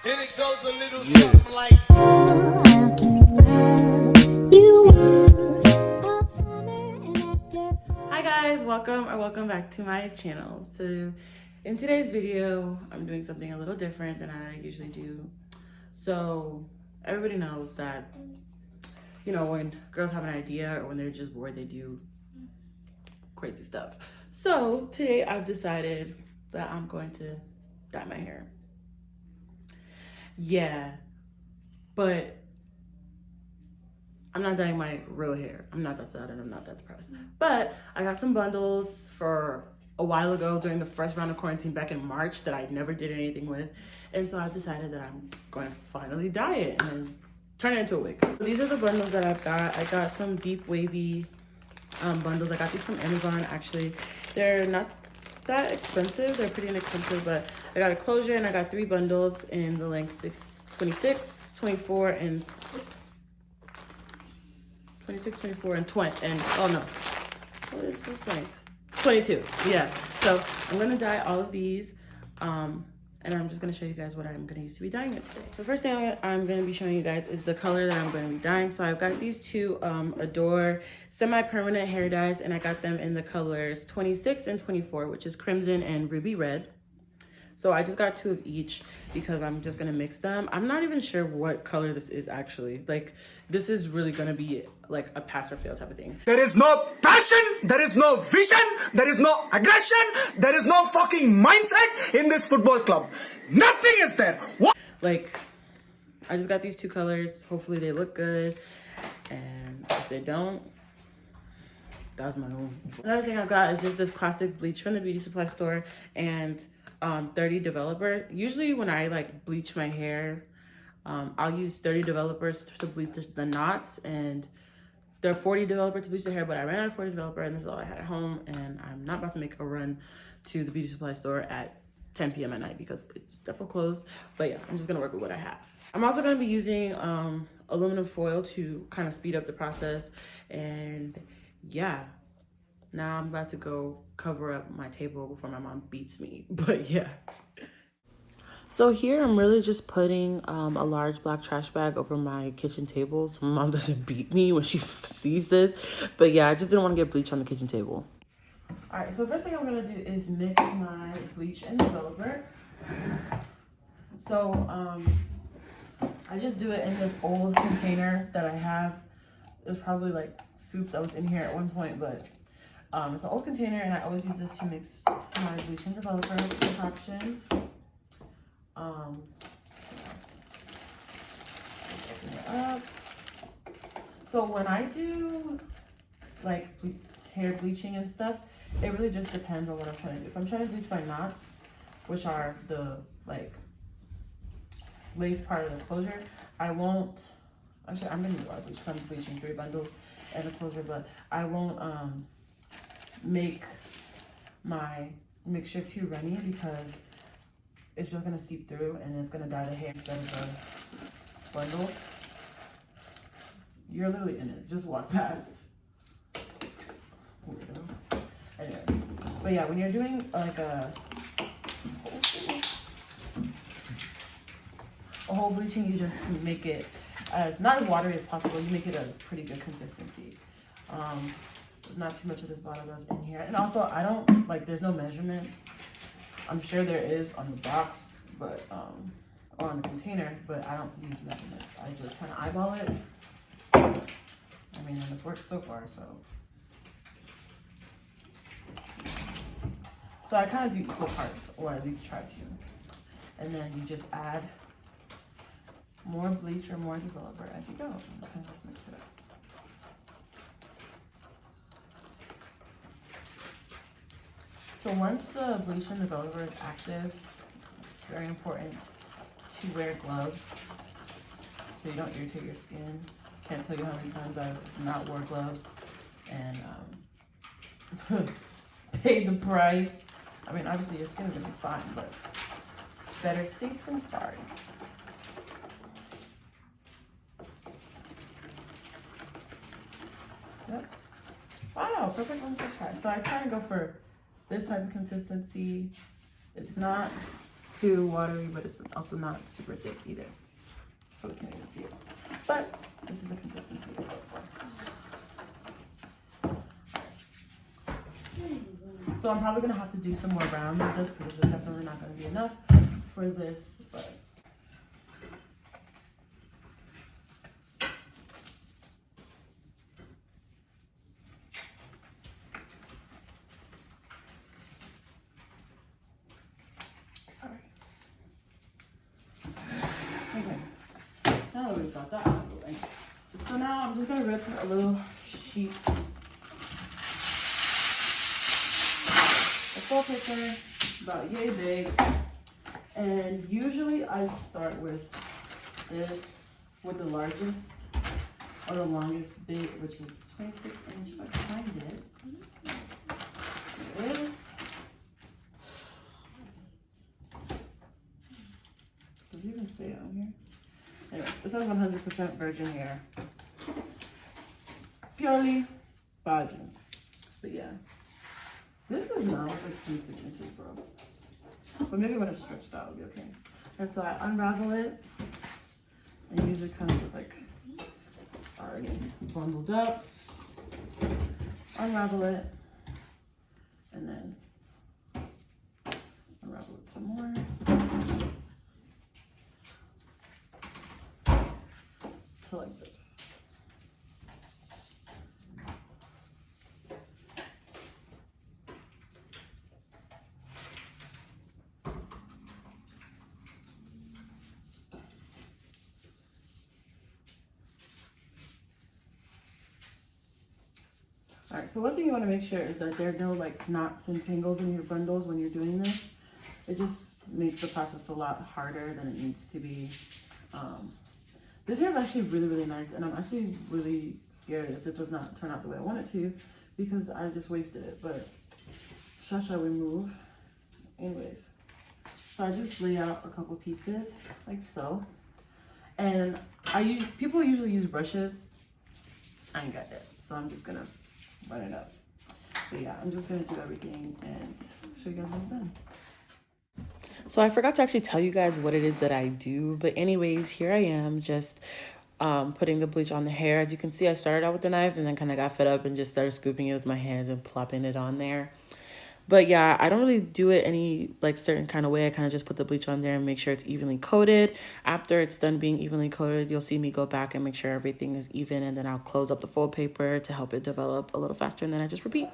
And it goes a little something like. Hi guys, welcome back to my channel. So in today's video, I'm doing something a little different than I usually do. So everybody knows that, you know, when girls have an idea or when they're just bored, they do crazy stuff. So today I've decided that I'm going to dye my hair. Yeah, but I'm not dyeing my real hair. I'm not that sad and I'm not that depressed. But I got some bundles for a while ago during the first round of quarantine back in March that I never did anything with. And so I've decided that I'm going to finally dye it and then turn it into a wig. So these are the bundles that I've got. I got some deep wavy bundles. I got these from Amazon actually. They're not that expensive. They're pretty inexpensive, but I got a closure and I got 3 bundles in the length 26, 24, and 26, 24, and 20, and oh no, what is this length? 22, yeah. So I'm gonna dye all of these, and I'm just gonna show you guys what I'm gonna use to be dyeing it today. The first thing I'm gonna be showing you guys is the color that I'm gonna be dyeing. So I've got these two Adore semi-permanent hair dyes, and I got them in the colors 26 and 24, which is crimson and ruby red. So I just got 2 of each because I'm just gonna mix them. I'm not even sure what color this is actually. Like, this is really gonna be like a pass or fail type of thing. There is no passion, there is no vision, there is no aggression, there is no fucking mindset in this football club. Nothing is there. What? Like, I just got these 2 colors. Hopefully they look good. And if they don't, that's my own. Another thing I got is just this classic bleach from the beauty supply store and 30 developer. Usually when I like bleach my hair, I'll use 30 developers to bleach the knots, and there are 40 developer to bleach the hair, but I ran out of 40 developer and this is all I had at home, and I'm not about to make a run to the beauty supply store at 10 p.m. at night because it's definitely closed. But yeah, I'm just gonna work with what I have. I'm also gonna be using aluminum foil to kind of speed up the process, and yeah. Now I'm about to go cover up my table before my mom beats me. But yeah. So here I'm really just putting a large black trash bag over my kitchen table so my mom doesn't beat me when she sees this. But yeah, I just didn't want to get bleach on the kitchen table. All right, so first thing I'm gonna do is mix my bleach and developer. So I just do it in this old container that I have. There's probably like soup that was in here at one point, but it's an old container, and I always use this to mix my bleach and developer concoctions. Open it up. So when I do like hair bleaching and stuff, it really just depends on what I'm trying to do. If I'm trying to bleach my knots, which are the like lace part of the closure, I won't. Actually, I'm gonna do our bleach. I'm bleaching 3 bundles and the closure, but I won't make my mixture too runny because it's just gonna seep through and it's gonna dye the hair instead of the bundles. You're literally in it. Just walk past. Weirdo. Anyways, but yeah, when you're doing like a whole bleaching, you just make it as not as watery as possible. You make it a pretty good consistency. There's not too much of this bottle that's in here. And also, I don't, like, there's no measurements. I'm sure there is on the box, but, or on the container, but I don't use measurements. I just kind of eyeball it. I mean, and it's worked so far, so. So I kind of do equal parts, or at least try to. And then you just add more bleach or more developer as you go. And kind of just mix it up. So once the bleach and developer is active, it's very important to wear gloves so you don't irritate your skin. Can't tell you how many times I've not wore gloves and paid the price. I mean, obviously your skin is gonna be fine, but better safe than sorry. Yep. Wow, perfect one first try. So I try and go for this type of consistency. It's not too watery, but it's also not super thick either. Probably can't even see it. But this is the consistency we go for. So I'm probably gonna have to do some more rounds with this because this is definitely not gonna be enough for this, but now that we've got that out of the way. So now I'm just gonna rip a little sheet of foil paper, about yay big. And usually I start with this, with the largest or the longest bit, which is 26 inch if I can find it. There it is. Does it even say it on here? Anyway, this is 100% virgin hair. Purely virgin. But yeah. This is now like 26 inches, bro. But maybe when it's stretched out, it'll be okay. And so I unravel it. And usually kind of like already bundled up. Unravel it. And then unravel it some more. So like this. All right, so one thing you want to make sure is that there are no like knots and tangles in your bundles when you're doing this. It just makes the process a lot harder than it needs to be. This hair is actually really, really nice, and I'm actually really scared if it does not turn out the way I want it to because I just wasted it, but shall we move? Anyways, so I just lay out a couple pieces like so, and people usually use brushes. I ain't got that, so I'm just gonna run it up. But yeah, I'm just gonna do everything and show you guys what I've done. So I forgot to actually tell you guys what it is that I do, but anyways, here I am just putting the bleach on the hair. As you can see, I started out with the knife and then kind of got fed up and just started scooping it with my hands and plopping it on there. But yeah, I don't really do it any like certain kind of way. I kind of just put the bleach on there and make sure it's evenly coated. After it's done being evenly coated, you'll see me go back and make sure everything is even, and then I'll close up the fold paper to help it develop a little faster, and then I just repeat.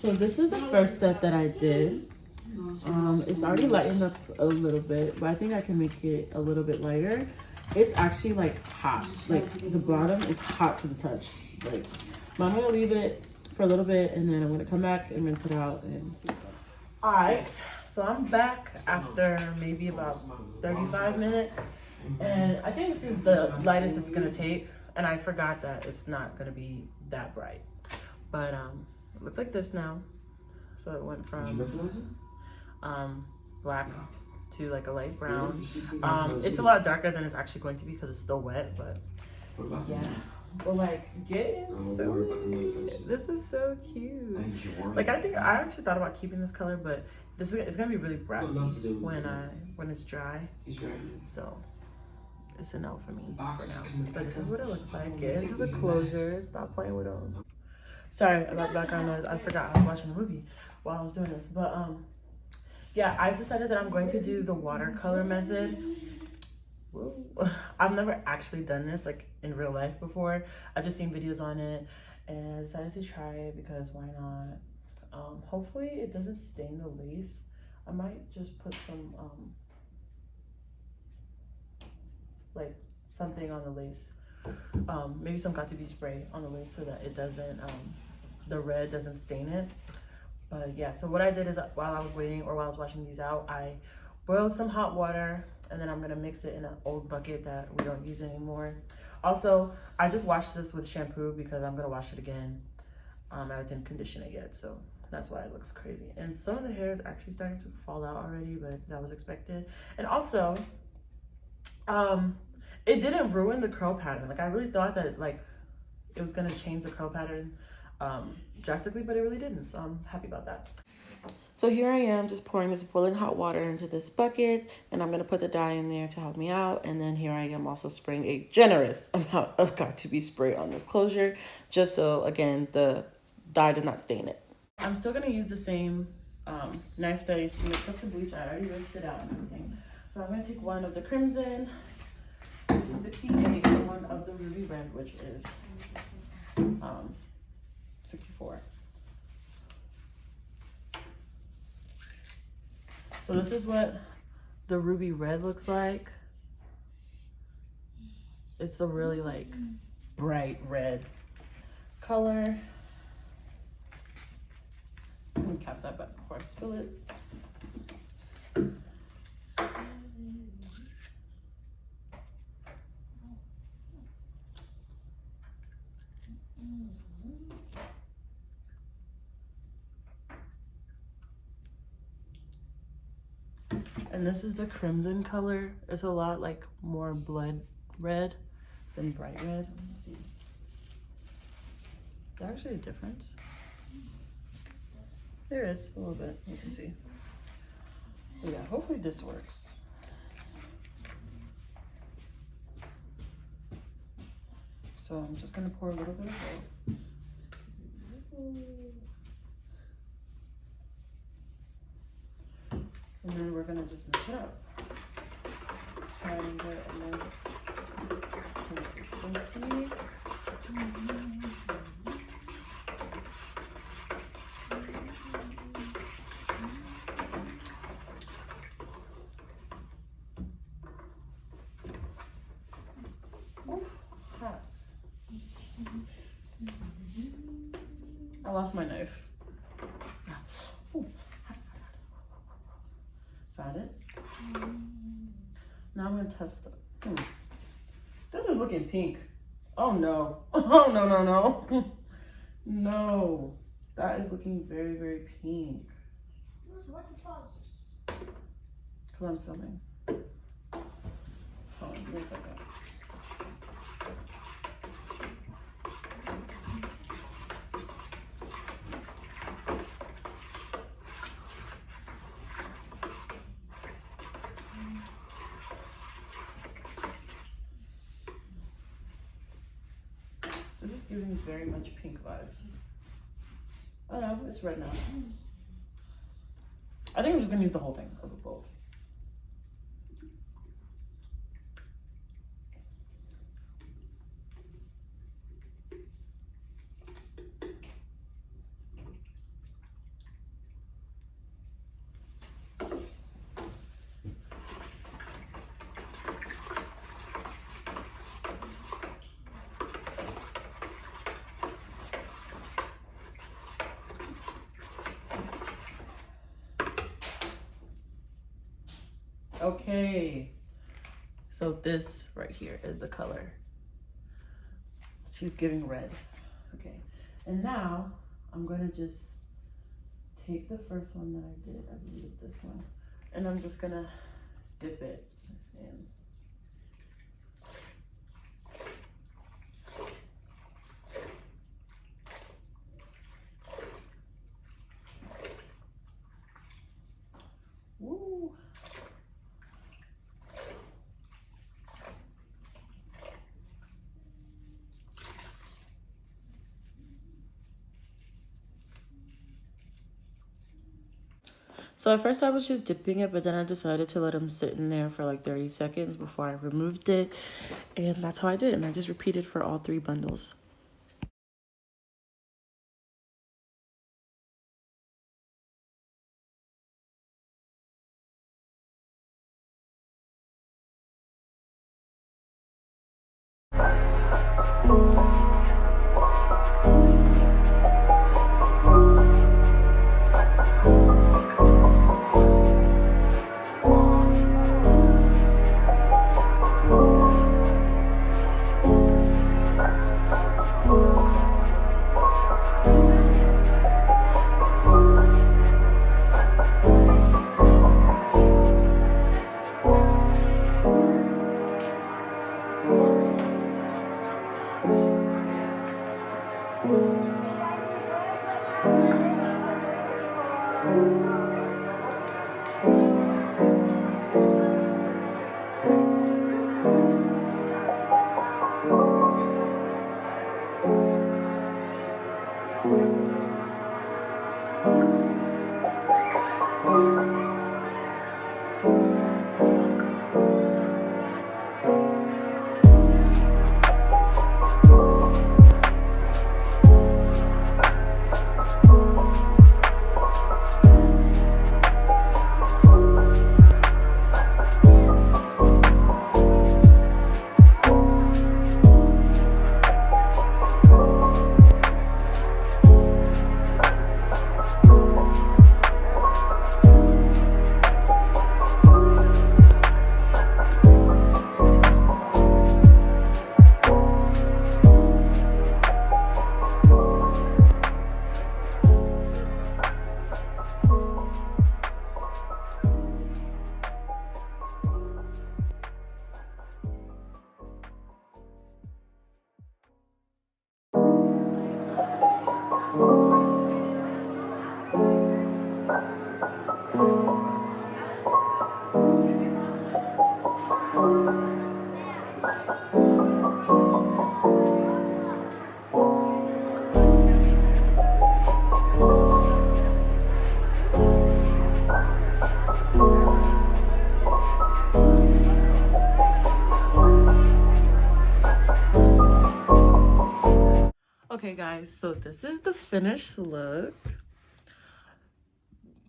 So this is the first set that I did. It's already lightened up a little bit, but I think I can make it a little bit lighter. It's actually like hot. Like the bottom is hot to the touch. Like, but I'm gonna leave it for a little bit and then I'm gonna come back and rinse it out and see. Alright, so I'm back after maybe about 35 minutes. And I think this is the lightest it's gonna take. And I forgot that it's not gonna be that bright. But it looks like this now. So it went from black to like a light brown. It's a lot darker than it's actually going to be because it's still wet, but yeah. But like, getting so this is so cute. Like I actually thought about keeping this color, but it's gonna be really brassy when it's dry. So it's a no for me for now. But this is what it looks like. Get into the closure. Stop playing with them. Sorry about the background noise. I forgot I was watching a movie while I was doing this. But yeah, I've decided that I'm going to do the watercolor method. Woo. I've never actually done this like in real life before. I've just seen videos on it and I decided to try it because why not? Hopefully it doesn't stain the lace. I might just put some like something on the lace. Maybe some got2b spray on the lace so that it doesn't the red doesn't stain it. But yeah, so what I did is while I was waiting or while I was washing these out, I boiled some hot water and then I'm gonna mix it in an old bucket that we don't use anymore. Also, I just washed this with shampoo because I'm gonna wash it again. I didn't condition it yet, so that's why it looks crazy. And some of the hair is actually starting to fall out already, but that was expected. And also, it didn't ruin the curl pattern. Like I really thought that like it was gonna change the curl pattern drastically, but it really didn't. So I'm happy about that. So here I am just pouring this boiling hot water into this bucket and I'm gonna put the dye in there to help me out. And then here I am also spraying a generous amount of got2b spray on this closure, just so again, the dye does not stain it. I'm still gonna use the same knife that I used to mix up the bleach. I already rinsed it out and everything. So I'm gonna take one of the crimson, which is 68, and one of the ruby red, which is 64. So this is what the ruby red looks like. It's a really like bright red color. Let me cap that back before I spill it. And this is the crimson color. It's a lot like more blood red than bright red. Let me see. Is there actually a difference? There is a little bit, you can see. But yeah, hopefully this works. So I'm just gonna pour a little bit of both. And then we're gonna just mix it up. Try and get a nice consistency. I lost my knife. Ooh. Found it. Now I'm gonna test it. This is looking pink. Oh no. Oh no, no, no. No. That is looking very, very pink. Because I'm filming. Hold on, give me a second. This is giving very much pink vibes. Oh no, it's red now. I think I'm just gonna use the whole thing of both. Okay, so this right here is the color. She's giving red. Okay, and now I'm gonna just take the first one that I did, I believe it's this one, and I'm just gonna dip it in. Woo. So at first I was just dipping it, but then I decided to let them sit in there for like 30 seconds before I removed it. And that's how I did it. And I just repeated for all 3 bundles. Okay guys, so this is the finished look.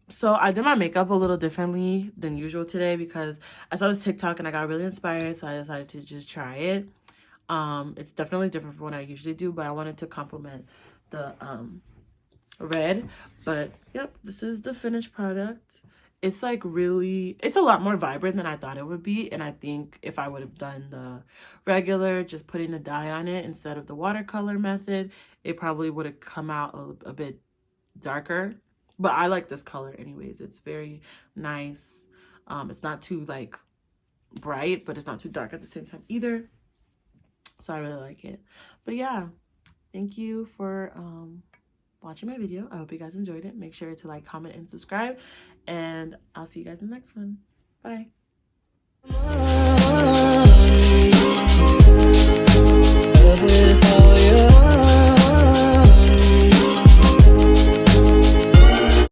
So I did my makeup a little differently than usual today because I saw this TikTok and I got really inspired, so I decided to just try it. It's definitely different from what I usually do, but I wanted to complement the red. But yep, this is the finished product. It's like really, it's a lot more vibrant than I thought it would be. And I think if I would have done the regular, just putting the dye on it instead of the watercolor method, it probably would have come out a bit darker. But I like this color anyways. It's very nice. It's not too like bright, but it's not too dark at the same time either. So I really like it. But yeah, thank you for watching my video. I hope you guys enjoyed it. Make sure to like, comment, and subscribe. And I'll see you guys in the next one. Bye.